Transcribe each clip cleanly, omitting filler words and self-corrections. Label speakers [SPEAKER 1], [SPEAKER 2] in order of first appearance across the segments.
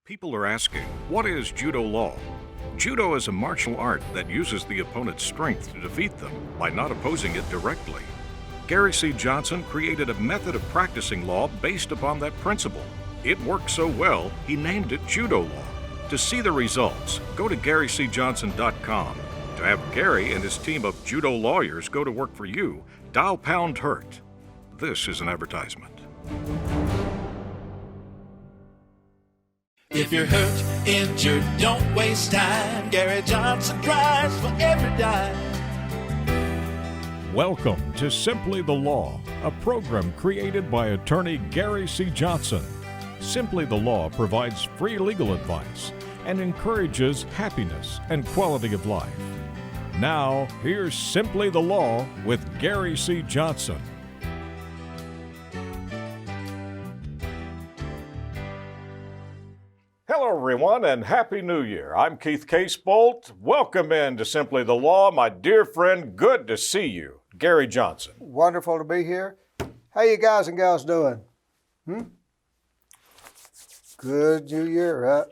[SPEAKER 1] People are asking, what is Judo Law? Judo is a martial art that uses the opponent's strength to defeat them by not opposing it directly. Gary C. Johnson created a method of practicing law based upon that principle. It worked so well, he named it Judo Law. To see the results, go to GaryCJohnson.com. To have Gary and his team of judo lawyers go to work for you, dial pound HURT. This is an advertisement.
[SPEAKER 2] If you're hurt, injured, don't waste time. Gary Johnson drives for every dime.
[SPEAKER 3] Welcome to Simply the Law, a program created by attorney Gary C. Johnson. Simply the Law provides free legal advice and encourages happiness and quality of life. Now, here's Simply the Law with Gary C. Johnson.
[SPEAKER 4] Hello, everyone, and Happy New Year. I'm Keith Casebolt. Welcome in to Simply the Law. My dear friend, good to see you, Gary Johnson.
[SPEAKER 5] Wonderful to be here. How you guys and gals doing? Good New Year, right?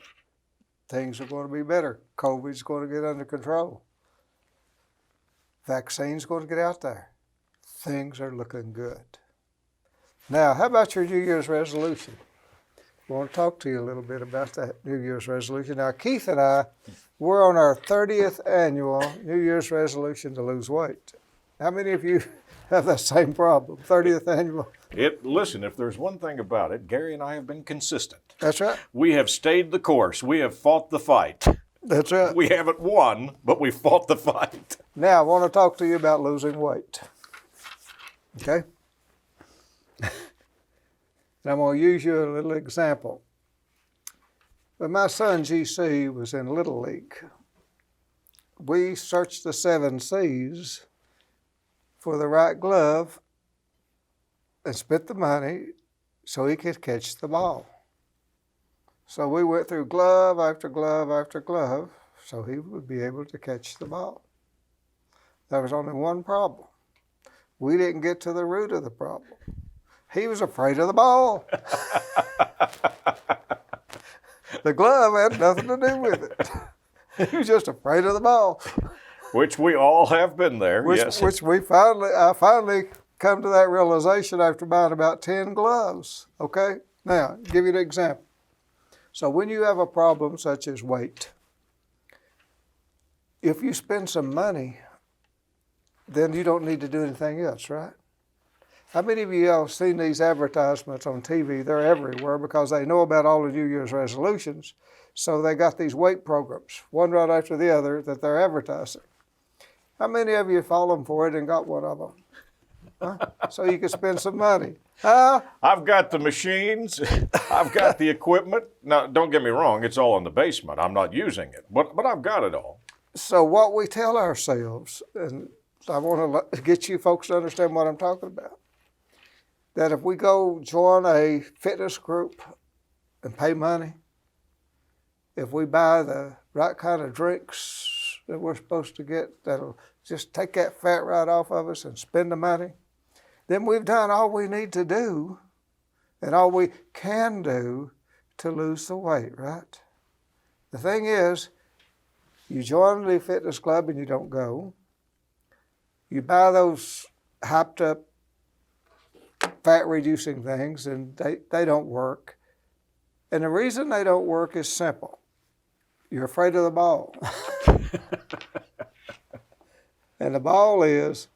[SPEAKER 5] Things are going to be better. COVID's going to get under control. Vaccine's going to get out there. Things are looking good. Now, how about your New Year's resolution? I want to talk to you a little bit about that New Year's resolution. Now, Keith and I, we're on our 30th annual New Year's resolution to lose weight. How many of you have that same problem, 30th annual?
[SPEAKER 4] Listen, if there's one thing about it, Gary and I have been consistent.
[SPEAKER 5] That's right.
[SPEAKER 4] We have stayed the course. We have fought the fight.
[SPEAKER 5] That's right.
[SPEAKER 4] We haven't won, but we fought the fight.
[SPEAKER 5] Now, I want to talk to you about losing weight. Okay? And I'm going to use you a little example. When my son GC was in Little League, we searched the 7 C's for the right glove and spent the money so he could catch the ball. So we went through glove after glove after glove so he would be able to catch the ball. There was only one problem. We didn't get to the root of the problem. He was afraid of the ball. The glove had nothing to do with it. He was just afraid of the ball.
[SPEAKER 4] Which we all have been there, yes.
[SPEAKER 5] Which I finally come to that realization after buying about 10 gloves. Okay? Now, give you an example. So when you have a problem such as weight, if you spend some money, then you don't need to do anything else, right? How many of you have seen these advertisements on TV? They're everywhere because they know about all the New Year's resolutions. So they got these weight programs, one right after the other, that they're advertising. How many of you fallen for it and got one of them? Huh? So you can spend some money.
[SPEAKER 4] I've got the machines. I've got the equipment. Now, don't get me wrong. It's all in the basement. I'm not using it, but I've got it all.
[SPEAKER 5] So what we tell ourselves, and I want to get you folks to understand what I'm talking about, that if we go join a fitness group and pay money, if we buy the right kind of drinks that we're supposed to get that'll just take that fat right off of us and spend the money, then we've done all we need to do and all we can do to lose the weight, right? The thing is, you join the fitness club and you don't go. You buy those hyped up fat reducing things and they don't work. And the reason they don't work is simple. You're afraid of the ball. And the ball is,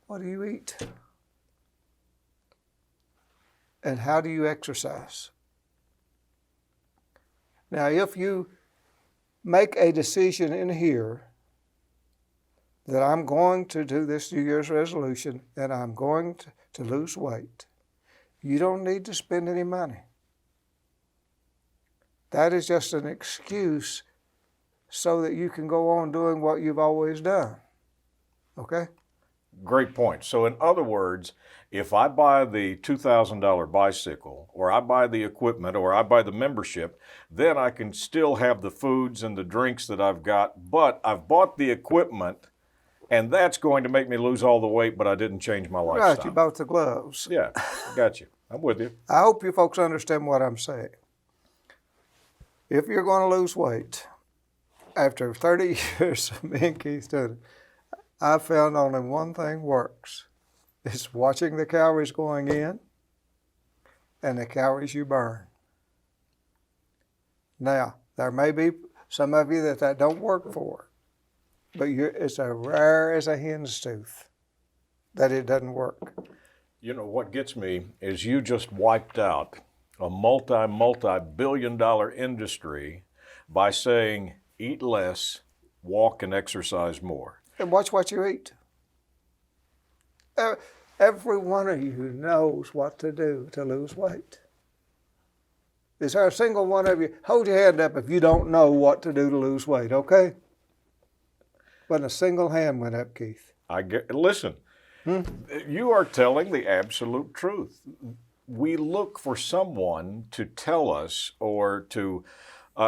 [SPEAKER 5] what do you eat? And how do you exercise? Now, if you make a decision in here that I'm going to do this New Year's resolution and I'm going to lose weight, you don't need to spend any money. That is just an excuse so that you can go on doing what you've always done. Okay?
[SPEAKER 4] Great point. So in other words, if I buy the $2,000 bicycle, or I buy the equipment, or I buy the membership, then I can still have the foods and the drinks that I've got, but I've bought the equipment, and that's going to make me lose all the weight, but I didn't change my lifestyle.
[SPEAKER 5] Right, you bought the gloves.
[SPEAKER 4] Yeah, got you. I'm with you.
[SPEAKER 5] I hope you folks understand what I'm saying. If you're going to lose weight, after 30 years of me and Keith doing it, I found only one thing works. It's watching the calories going in and the calories you burn. Now, there may be some of you that don't work for, but it's as rare as a hen's tooth that it doesn't work.
[SPEAKER 4] You know, what gets me is you just wiped out a multi-billion-dollar industry by saying, eat less, walk and exercise more.
[SPEAKER 5] And watch what you eat. Every one of you knows what to do to lose weight. Is there a single one of you? Hold your hand up if you don't know what to do to lose weight, okay? Wasn't a single hand went up, Keith.
[SPEAKER 4] Listen, you are telling the absolute truth. We look for someone to tell us or to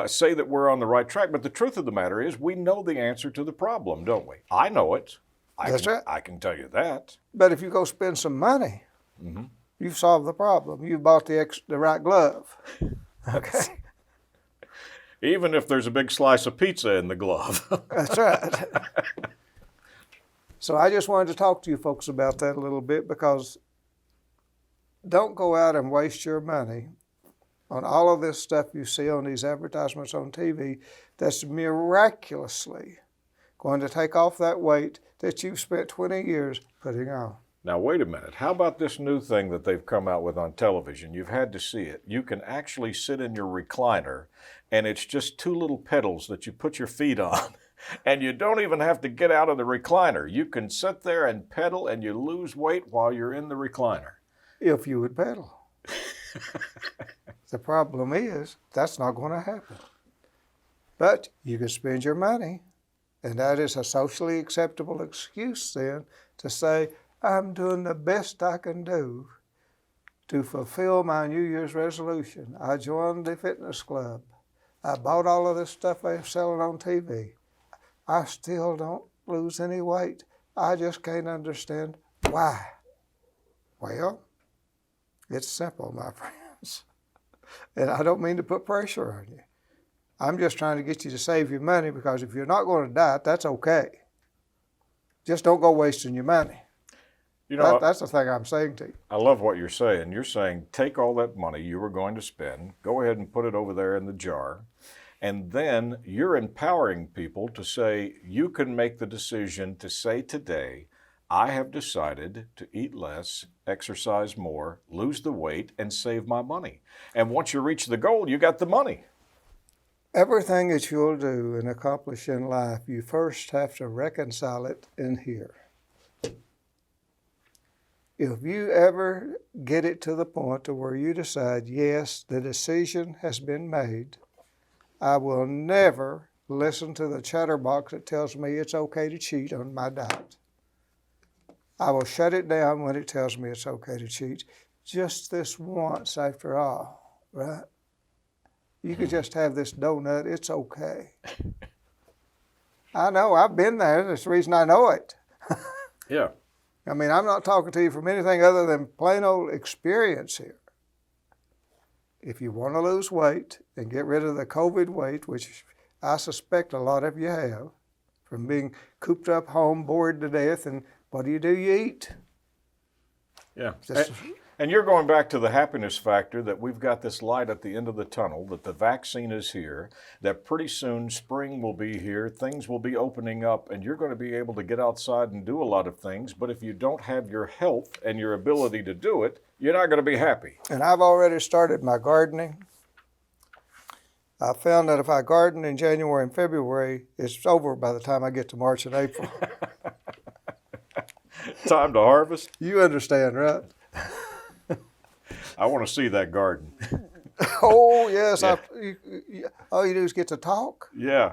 [SPEAKER 4] say that we're on the right track, but the truth of the matter is we know the answer to the problem, don't we? I know it.
[SPEAKER 5] That's right.
[SPEAKER 4] I can tell you that.
[SPEAKER 5] But if you go spend some money, you've solved the problem. You've bought the right glove. Okay.
[SPEAKER 4] Even if there's a big slice of pizza in the glove.
[SPEAKER 5] That's right. So I just wanted to talk to you folks about that a little bit, because don't go out and waste your money on all of this stuff you see on these advertisements on TV that's miraculously going to take off that weight that you've spent 20 years putting on.
[SPEAKER 4] Now, wait a minute. How about this new thing that they've come out with on television? You've had to see it. You can actually sit in your recliner, and it's just two little pedals that you put your feet on, and you don't even have to get out of the recliner. You can sit there and pedal, and you lose weight while you're in the recliner.
[SPEAKER 5] If you would pedal. The problem is, that's not going to happen. But you can spend your money, and that is a socially acceptable excuse then to say, I'm doing the best I can do to fulfill my New Year's resolution. I joined the fitness club. I bought all of this stuff they're selling on TV. I still don't lose any weight. I just can't understand why. Well, it's simple, my friends. And I don't mean to put pressure on you. I'm just trying to get you to save your money, because if you're not going to diet, that's okay. Just don't go wasting your money.
[SPEAKER 4] You know,
[SPEAKER 5] that's the thing I'm saying to you.
[SPEAKER 4] I love what you're saying. You're saying take all that money you were going to spend, go ahead and put it over there in the jar, and then you're empowering people to say, you can make the decision to say today, I have decided to eat less, exercise more, lose the weight, and save my money. And once you reach the goal, you got the money.
[SPEAKER 5] Everything that you'll do and accomplish in life, you first have to reconcile it in here. If you ever get it to the point to where you decide, yes, the decision has been made, I will never listen to the chatterbox that tells me it's okay to cheat on my diet. I will shut it down when it tells me it's okay to cheat. Just this once, after all, right? You could just have this donut, it's okay. I know, I've been there. That's the reason I know it.
[SPEAKER 4] Yeah.
[SPEAKER 5] I mean, I'm not talking to you from anything other than plain old experience here. If you want to lose weight and get rid of the COVID weight, which I suspect a lot of you have, from being cooped up home, bored to death, and what do? You eat.
[SPEAKER 4] Yeah. And you're going back to the happiness factor, that we've got this light at the end of the tunnel, that the vaccine is here, that pretty soon spring will be here, things will be opening up, and you're going to be able to get outside and do a lot of things. But if you don't have your health and your ability to do it, you're not going to be happy.
[SPEAKER 5] And I've already started my gardening. I found that if I garden in January and February, it's over by the time I get to March and April.
[SPEAKER 4] Time to harvest?
[SPEAKER 5] You understand, right?
[SPEAKER 4] I want to see that garden.
[SPEAKER 5] Oh, yes.
[SPEAKER 4] Yeah.
[SPEAKER 5] All you do is get to talk.
[SPEAKER 4] Yeah.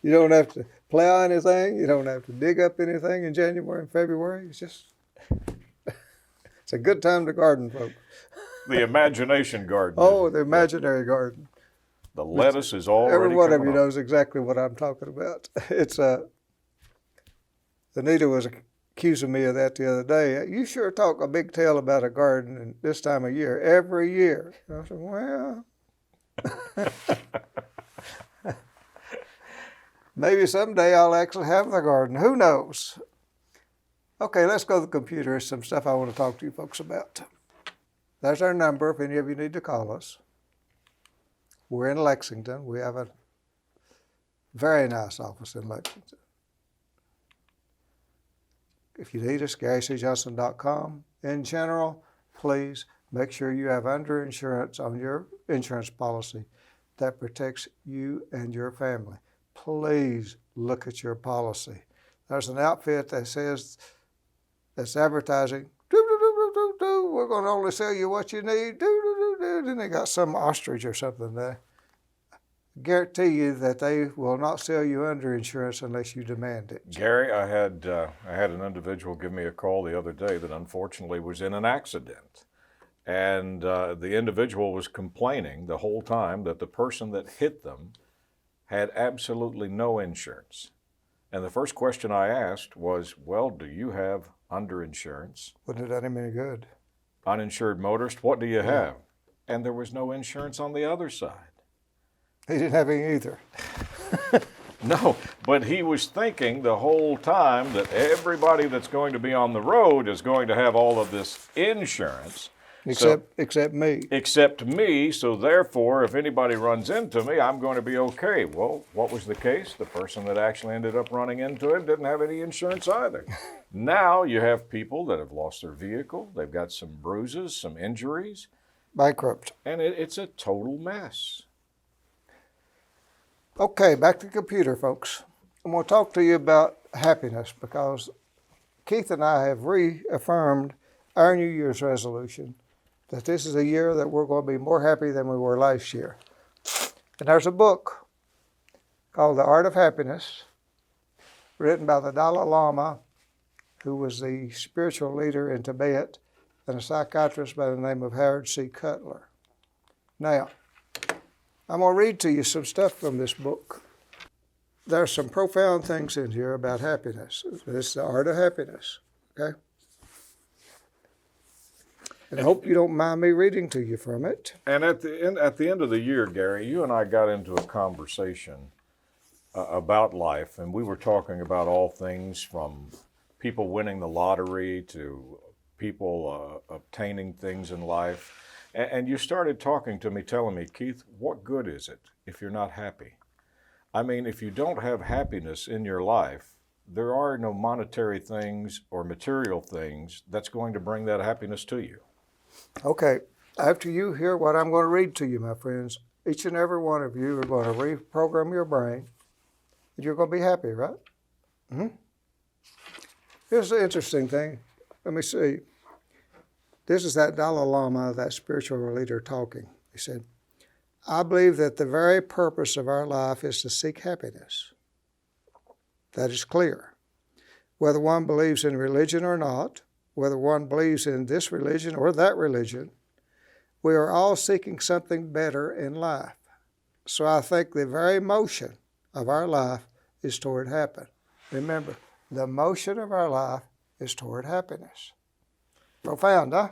[SPEAKER 5] You don't have to plow anything. You don't have to dig up anything in January and February. It's just, it's a good time to garden, folks.
[SPEAKER 4] The imagination garden.
[SPEAKER 5] Oh, the imaginary garden.
[SPEAKER 4] The lettuce is already
[SPEAKER 5] Every one of you
[SPEAKER 4] coming up.
[SPEAKER 5] knows exactly what I'm talking about. It's Anita was accusing me of that the other day. You sure talk a big tale about a garden this time of year, every year. And I said, well, Maybe someday I'll actually have the garden. Who knows? Okay, let's go to the computer. There's some stuff I want to talk to you folks about. There's our number if any of you need to call us. We're in Lexington. We have a very nice office in Lexington. If you need us, GaryCJohnson.com. In general, please make sure you have underinsurance on your insurance policy that protects you and your family. Please look at your policy. There's an outfit that says, that's advertising, we're going to only sell you what you need, and they got some ostrich or something there. Guarantee you that they will not sell you underinsurance unless you demand it.
[SPEAKER 4] Gary, I had an individual give me a call the other day that unfortunately was in an accident. And the individual was complaining the whole time that the person that hit them had absolutely no insurance. And the first question I asked was, well, do you have underinsurance?
[SPEAKER 5] Wouldn't have done him any good.
[SPEAKER 4] Uninsured motorist, what do you have? And there was no insurance on the other side.
[SPEAKER 5] He didn't have any either.
[SPEAKER 4] No, but he was thinking the whole time that everybody that's going to be on the road is going to have all of this insurance.
[SPEAKER 5] Except me.
[SPEAKER 4] Except me, so therefore, if anybody runs into me, I'm going to be okay. Well, what was the case? The person that actually ended up running into him didn't have any insurance either. Now you have people that have lost their vehicle. They've got some bruises, some injuries.
[SPEAKER 5] Bankrupt.
[SPEAKER 4] And it's a total mess.
[SPEAKER 5] Okay, back to the computer, folks. I'm going to talk to you about happiness because Keith and I have reaffirmed our New Year's resolution that this is a year that we're going to be more happy than we were last year. And there's a book called The Art of Happiness, written by the Dalai Lama, who was the spiritual leader in Tibet, and a psychiatrist by the name of Howard C. Cutler. Now, I'm going to read to you some stuff from this book. There are some profound things in here about happiness. This is The Art of Happiness, okay? And I hope you don't mind me reading to you from it.
[SPEAKER 4] And at the end of the year, Gary, you and I got into a conversation about life, and we were talking about all things from people winning the lottery to people obtaining things in life. And you started talking to me, telling me, Keith, what good is it if you're not happy? I mean, if you don't have happiness in your life, there are no monetary things or material things that's going to bring that happiness to you.
[SPEAKER 5] Okay, after you hear what I'm going to read to you, my friends, each and every one of you are going to reprogram your brain, and you're going to be happy, right? Mm-hmm. Here's the interesting thing. Let me see. This is that Dalai Lama, that spiritual leader talking. He said, I believe that the very purpose of our life is to seek happiness. That is clear. Whether one believes in religion or not, whether one believes in this religion or that religion, we are all seeking something better in life. So I think the very motion of our life is toward happiness. Remember, the motion of our life is toward happiness. Profound, huh?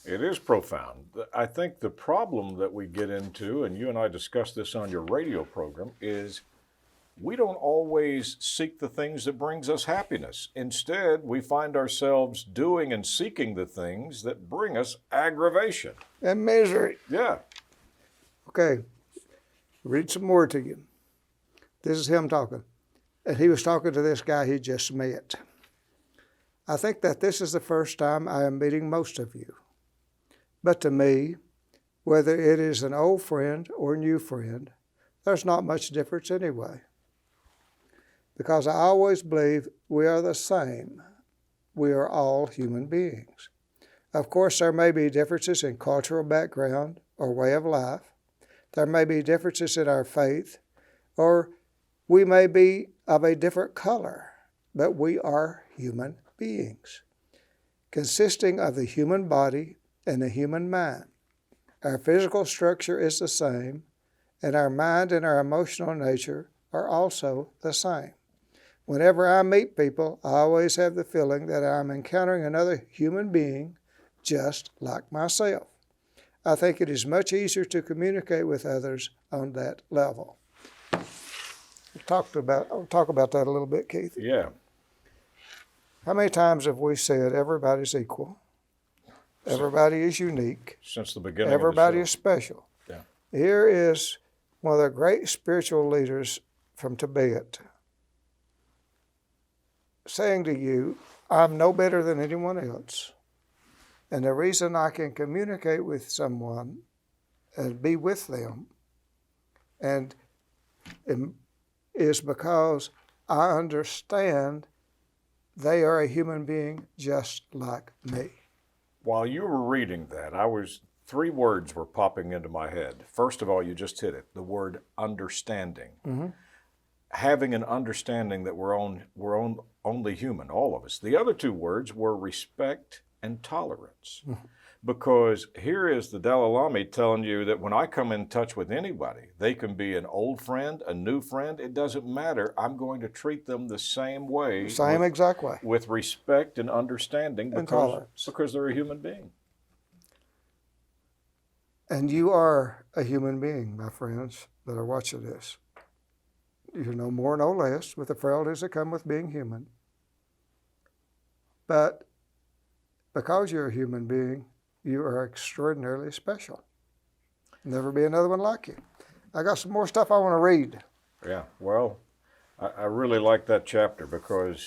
[SPEAKER 4] It is profound. I think the problem that we get into, and you and I discussed this on your radio program, is we don't always seek the things that brings us happiness. Instead, we find ourselves doing and seeking the things that bring us aggravation.
[SPEAKER 5] And misery.
[SPEAKER 4] Yeah.
[SPEAKER 5] Okay, read some more to you. This is him talking. And he was talking to this guy he just met. I think that this is the first time I am meeting most of you. But to me, whether it is an old friend or new friend, there's not much difference anyway. Because I always believe we are the same. We are all human beings. Of course, there may be differences in cultural background or way of life. There may be differences in our faith, or we may be of a different color, but we are human beings, consisting of the human body and the human mind. Our physical structure is the same, and our mind and our emotional nature are also the same. Whenever I meet people, I always have the feeling that I'm encountering another human being just like myself. I think it is much easier to communicate with others on that level. talk about that a little bit, Keith.
[SPEAKER 4] Yeah.
[SPEAKER 5] How many times have we said everybody's equal? Everybody is unique.
[SPEAKER 4] Since the beginning
[SPEAKER 5] Everybody
[SPEAKER 4] of
[SPEAKER 5] is special.
[SPEAKER 4] Yeah.
[SPEAKER 5] Here is one of the great spiritual leaders from Tibet saying to you, I'm no better than anyone else. And the reason I can communicate with someone and be with them and is because I understand they are a human being just like me.
[SPEAKER 4] While you were reading that, three words were popping into my head. First of all, you just hit it, the word understanding.
[SPEAKER 5] Mm-hmm.
[SPEAKER 4] Having an understanding that we're only human, all of us. The other two words were respect and tolerance. Mm-hmm. Because here is the Dalai Lama telling you that when I come in touch with anybody, they can be an old friend, a new friend, it doesn't matter. I'm going to treat them the same way.
[SPEAKER 5] Exact way.
[SPEAKER 4] With respect and understanding
[SPEAKER 5] and tolerance.
[SPEAKER 4] Because they're a human being.
[SPEAKER 5] And you are a human being, my friends that are watching this. You're no more, no less, with the frailties that come with being human. But because you're a human being, you are extraordinarily special. Never be another one like you. I got some more stuff I want to read.
[SPEAKER 4] Yeah, well, I really like that chapter because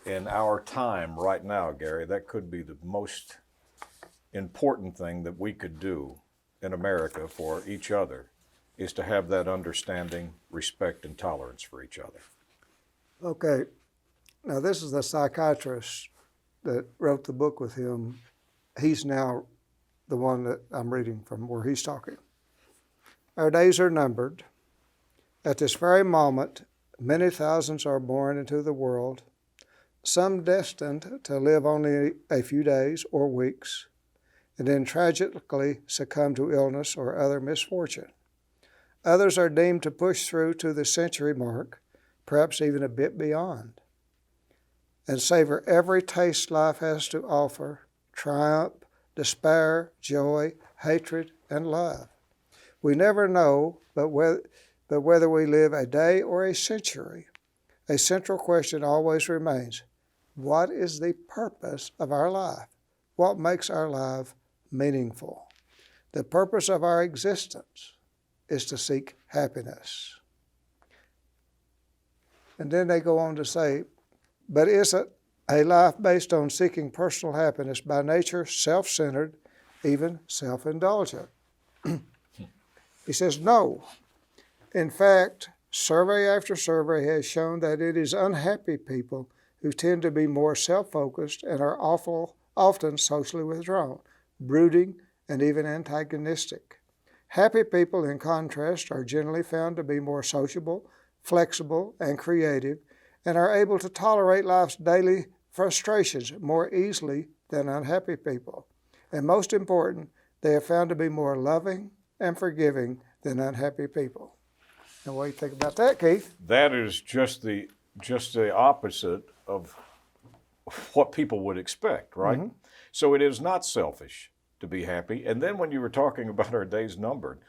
[SPEAKER 4] in our time right now, Gary, that could be the most important thing that we could do in America for each other is to have that understanding, respect, and tolerance for each other.
[SPEAKER 5] Okay. Now, this is the psychiatrist that wrote the book with him. He's now the one that I'm reading from where he's talking. Our days are numbered. At this very moment, many thousands are born into the world, some destined to live only a few days or weeks, and then tragically succumb to illness or other misfortune. Others are deemed to push through to the century mark, perhaps even a bit beyond, and savor every taste life has to offer, triumph, despair, joy, hatred, and love. We never know, but whether we live a day or a century, a central question always remains, what is the purpose of our life? What makes our life meaningful? The purpose of our existence is to seek happiness. And then they go on to say, but is it a life based on seeking personal happiness by nature self-centered, even self-indulgent? He says, no. In fact, survey after survey has shown that it is unhappy people who tend to be more self-focused and are often socially withdrawn, brooding, and even antagonistic. Happy people, in contrast, are generally found to be more sociable, flexible, and creative, and are able to tolerate life's daily frustrations more easily than unhappy people. And most important, they are found to be more loving and forgiving than unhappy people. Now, what do you think about that, Keith?
[SPEAKER 4] That is just the opposite of what people would expect, right? Mm-hmm. So it is not selfish to be happy. And then when you were talking about our days numbered,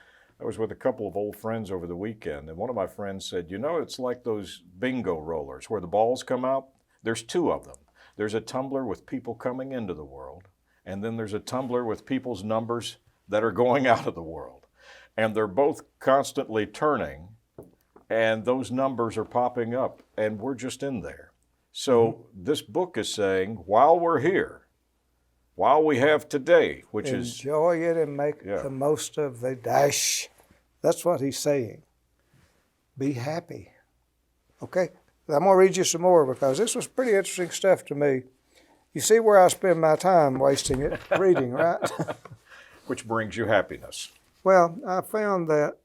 [SPEAKER 4] I was with a couple of old friends over the weekend, and one of my friends said, it's like those bingo rollers where the balls come out. There's two of them. There's a tumbler with people coming into the world, and then there's a tumbler with people's numbers that are going out of the world. And they're both constantly turning, and those numbers are popping up, and we're just in there. So This book is saying, while we're here, while we have today, which
[SPEAKER 5] enjoy it and make the most of the dash. That's what he's saying. Be happy. Okay? I'm going to read you some more because this was pretty interesting stuff to me. You see where I spend my time wasting it, reading, right?
[SPEAKER 4] Which brings you happiness.
[SPEAKER 5] Well, I found that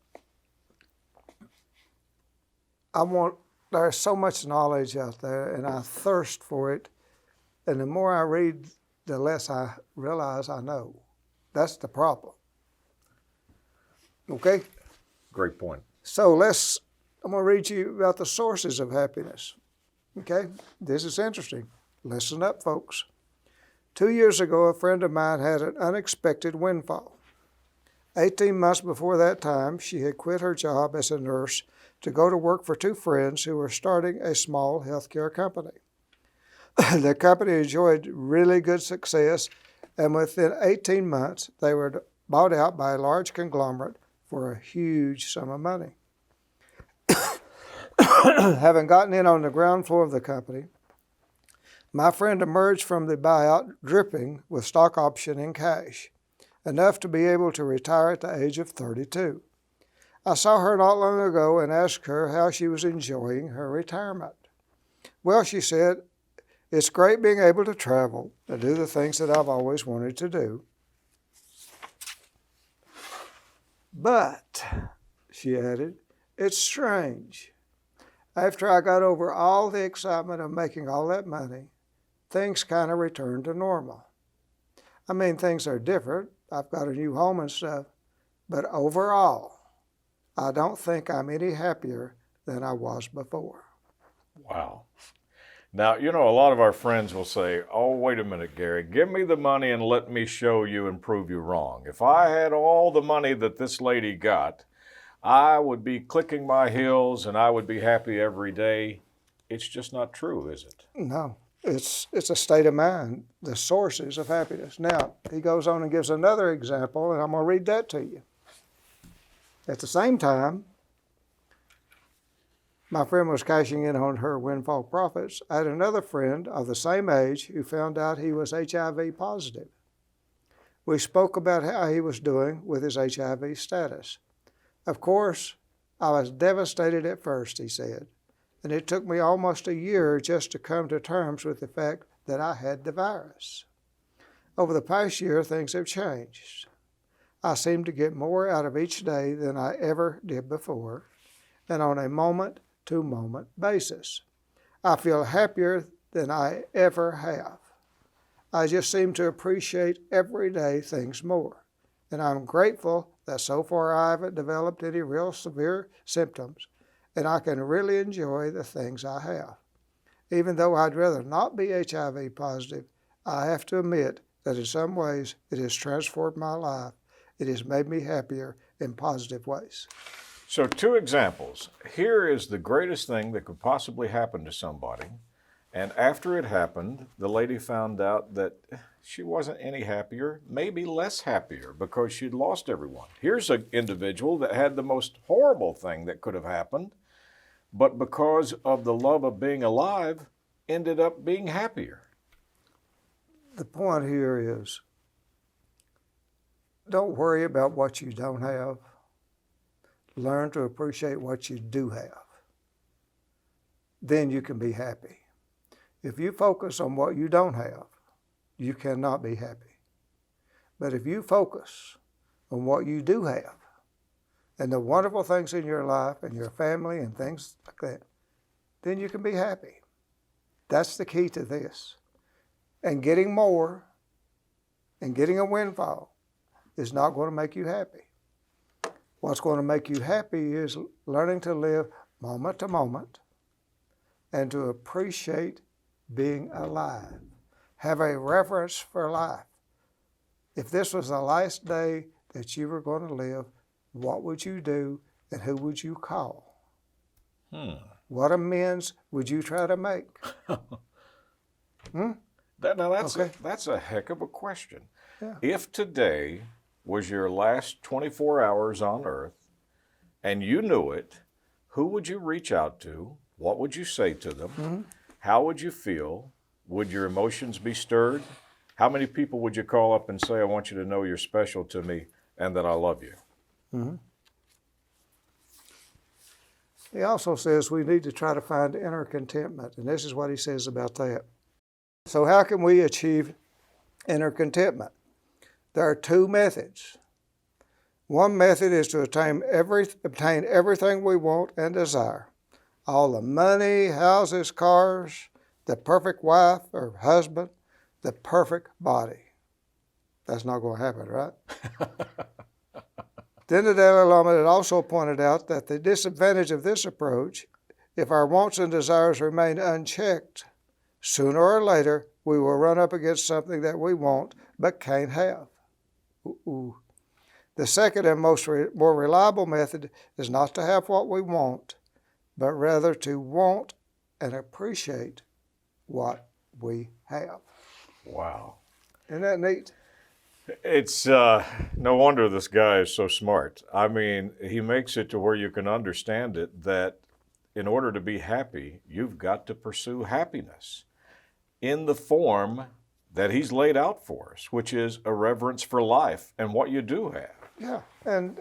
[SPEAKER 5] there's so much knowledge out there, and I thirst for it. And the more I read, the less I realize I know. That's the problem. Okay?
[SPEAKER 4] Great point.
[SPEAKER 5] So I'm going to read you about the sources of happiness. Okay? This is interesting. Listen up, folks. 2 years ago, a friend of mine had an unexpected windfall. 18 months before that time, she had quit her job as a nurse to go to work for two friends who were starting a small healthcare company. The company enjoyed really good success, and within 18 months, they were bought out by a large conglomerate for a huge sum of money. Having gotten in on the ground floor of the company, my friend emerged from the buyout dripping with stock option and cash, enough to be able to retire at the age of 32. I saw her not long ago and asked her how she was enjoying her retirement. Well, she said, it's great being able to travel and do the things that I've always wanted to do. But, she added, it's strange. After I got over all the excitement of making all that money, things kind of returned to normal. I mean, things are different. I've got a new home and stuff, but overall, I don't think I'm any happier than I was before.
[SPEAKER 4] Wow. Now, you know, a lot of our friends will say, oh, wait a minute, Gary, give me the money and let me show you and prove you wrong. If I had all the money that this lady got, I would be clicking my heels and I would be happy every day. It's just not true, is it?
[SPEAKER 5] No, it's a state of mind, the sources of happiness. Now, he goes on and gives another example, and I'm going to read that to you. At the same time, my friend was cashing in on her windfall profits. I had another friend of the same age who found out he was HIV positive. We spoke about how he was doing with his HIV status. Of course, I was devastated at first, he said, and it took me almost a year just to come to terms with the fact that I had the virus. Over the past year, things have changed. I seem to get more out of each day than I ever did before, and on a moment-to-moment basis. I feel happier than I ever have. I just seem to appreciate everyday things more, and I'm grateful that so far I haven't developed any real severe symptoms, and I can really enjoy the things I have. Even though I'd rather not be HIV positive, I have to admit that in some ways it has transformed my life. It has made me happier in positive ways.
[SPEAKER 4] So 2 examples. Here is the greatest thing that could possibly happen to somebody. And after it happened, the lady found out that she wasn't any happier, maybe less happier, because she'd lost everyone. Here's an individual that had the most horrible thing that could have happened, but because of the love of being alive, ended up being happier.
[SPEAKER 5] The point here is, don't worry about what you don't have. Learn to appreciate what you do have. Then you can be happy. If you focus on what you don't have, you cannot be happy. But if you focus on what you do have, and the wonderful things in your life and your family and things like that, then you can be happy. That's the key to this. And getting more and getting a windfall is not going to make you happy. What's going to make you happy is learning to live moment to moment and to appreciate being alive. Have a reverence for life. If this was the last day that you were going to live, what would you do and who would you call? What amends would you try to make?
[SPEAKER 4] That's a heck of a question.
[SPEAKER 5] Yeah.
[SPEAKER 4] If today was your last 24 hours on earth and you knew it, who would you reach out to? What would you say to them? How would you feel? Would your emotions be stirred? How many people would you call up and say, I want you to know you're special to me and that I love you?
[SPEAKER 5] He also says we need to try to find inner contentment, and this is what he says about that. So how can we achieve inner contentment? There are 2 methods. One method is to obtain everything we want and desire. All the money, houses, cars, the perfect wife or husband, the perfect body. That's not going to happen, right? Then the Dalai Lama had also pointed out that the disadvantage of this approach, if our wants and desires remain unchecked, sooner or later we will run up against something that we want but can't have. The second and more reliable method is not to have what we want, but rather to want and appreciate what we have.
[SPEAKER 4] Wow.
[SPEAKER 5] Isn't that neat?
[SPEAKER 4] It's no wonder this guy is so smart. I mean, he makes it to where you can understand it that in order to be happy, you've got to pursue happiness in the form that he's laid out for us, which is a reverence for life and what you do have.
[SPEAKER 5] Yeah, and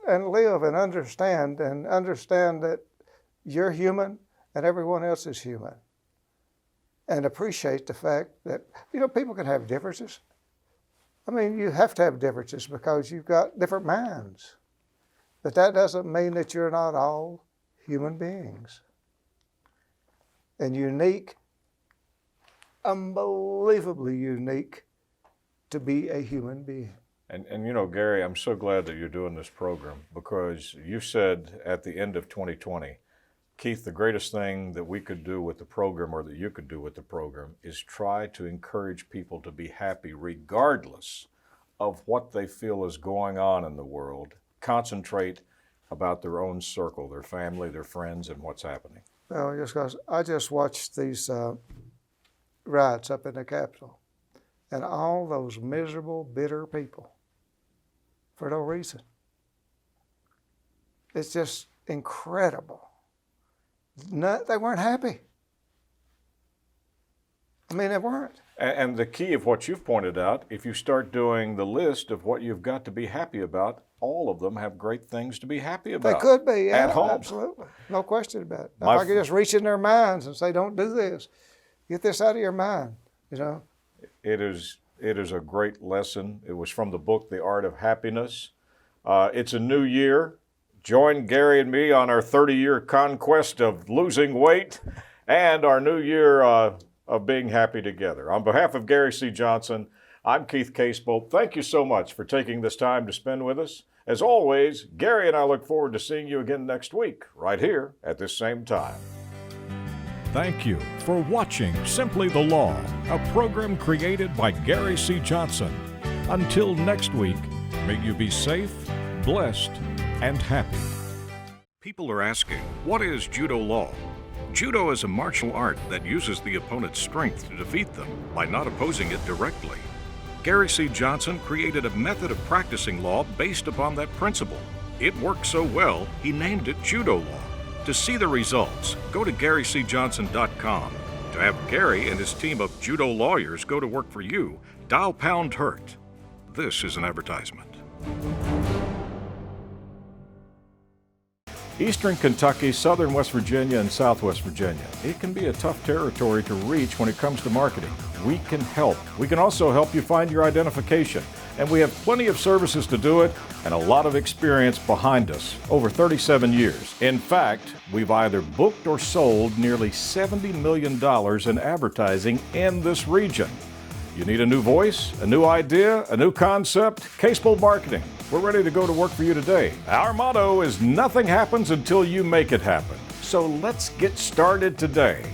[SPEAKER 5] live and understand that you're human and everyone else is human. And appreciate the fact that, people can have differences. I mean, you have to have differences because you've got different minds. But that doesn't mean that you're not all human beings. And unique, unbelievably unique to be a human being.
[SPEAKER 4] And Gary, I'm so glad that you're doing this program because you said at the end of 2020, Keith, the greatest thing that we could do with the program or that you could do with the program is try to encourage people to be happy regardless of what they feel is going on in the world. Concentrate about their own circle, their family, their friends, and what's happening.
[SPEAKER 5] Well, just because I just watched these riots up in the Capitol and all those miserable, bitter people for no reason. It's just incredible. They weren't happy. I mean, they weren't.
[SPEAKER 4] And the key of what you've pointed out, if you start doing the list of what you've got to be happy about, all of them have great things to be happy about.
[SPEAKER 5] They could be, yeah,
[SPEAKER 4] at home.
[SPEAKER 5] Absolutely. No question about it. If I could just reach in their minds and say, don't do this. Get this out of your mind,
[SPEAKER 4] It is a great lesson. It was from the book, The Art of Happiness. It's a new year. Join Gary and me on our 30-year conquest of losing weight and our new year of being happy together. On behalf of Gary C. Johnson, I'm Keith Casebolt. Thank you so much for taking this time to spend with us. As always, Gary and I look forward to seeing you again next week, right here at this same time.
[SPEAKER 3] Thank you for watching Simply the Law, a program created by Gary C. Johnson. Until next week, may you be safe, blessed, and happy.
[SPEAKER 1] People are asking, what is Judo Law? Judo is a martial art that uses the opponent's strength to defeat them by not opposing it directly. Gary C. Johnson created a method of practicing law based upon that principle. It worked so well, he named it Judo Law. To see the results, go to GaryCJohnson.com. To have Gary and his team of judo lawyers go to work for you, dial #HURT. This is an advertisement.
[SPEAKER 4] Eastern Kentucky, southern West Virginia, and southwest Virginia. It can be a tough territory to reach when it comes to marketing. We can help. We can also help you find your identification. And we have plenty of services to do it and a lot of experience behind us, over 37 years. In fact, we've either booked or sold nearly $70 million in advertising in this region. You need a new voice, a new idea, a new concept? Casebolt Marketing. We're ready to go to work for you today. Our motto is nothing happens until you make it happen. So let's get started today.